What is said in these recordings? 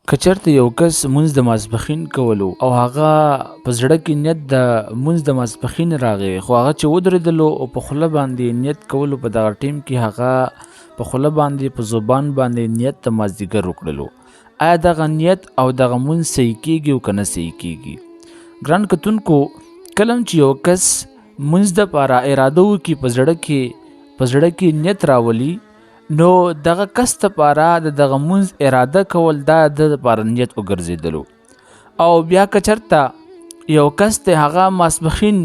که چېرته یو کس مونځ د ماسپښین کولو او هغه په زړه کې نیت د مونځ د ماسپښین راغی، خو هغه چې ودرېدلو او په خوله باندې نیت کولو په دغه ټیم کې هغه په خوله باندې په زبان باندې نیت د مازدیګر وکړلو، آیا دغه نیت او دغه مونځ صحیح کیږي او که نه صحیح کیږي؟ ګران کتونکو، کله چې یو کس مونځ دپاره اراده وکړي، په زړه کې نیت راولي، نو دغه کس دپاره د دغه مونځ اراده کول دا د دپاره نیت وګرځېدلو. او بیا که چېرته یو کس دی هغه ماسپښین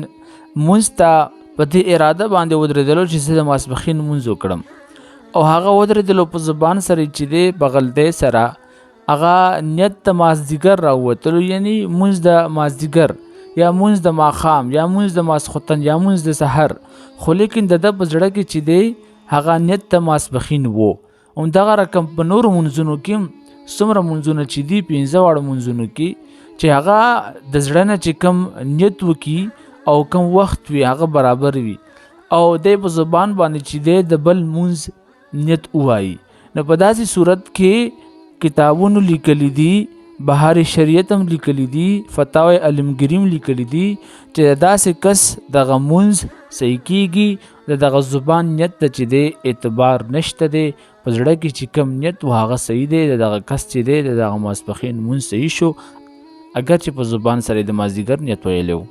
مونځ ته په دې اراده باندې ودرېدلو چې زه د ماسپښین مونځ وکړم، او هغه ودرېدلو په زبان سره چې دی په غلطۍ سره هغه نیت د مازدیګر راووتلو، یعنی مونځ د مازدیګر یا مونځ د ماښام یا مونځ د ماسخوتن یا مونځ د سحر، خو لیکن د ده په زړه کې چې دی هغه نیت د ماسپښین و. همدغه رقم په نورو منځونو کې څومره منځونه چې دي، 15 واړه منځونو کې چې هغه د زړه نه چې کوم نیت وکړي او کوم وخت وي هغه برابر وي، او دی په زبان باندې چې دی د بل مونځ نیت ووایي، نو په داسې صورت کې کتابونو لیکلی دي، بهار شریعت هم لیکلی دي، فتاوی علمگیری هم لیکلی دي چې داسې کس دغه مونځ صحیح کیږي، د دغه زبان نیت ته چې دی اعتبار نشته دی، په زړه کې چې کوم نیت و هغه صحیح دی، د دغه کس چې دی د دغه ماسپښین مونځ صحیح شو، اگر چې په زبان سره د مازدیګر نیت ویلی و.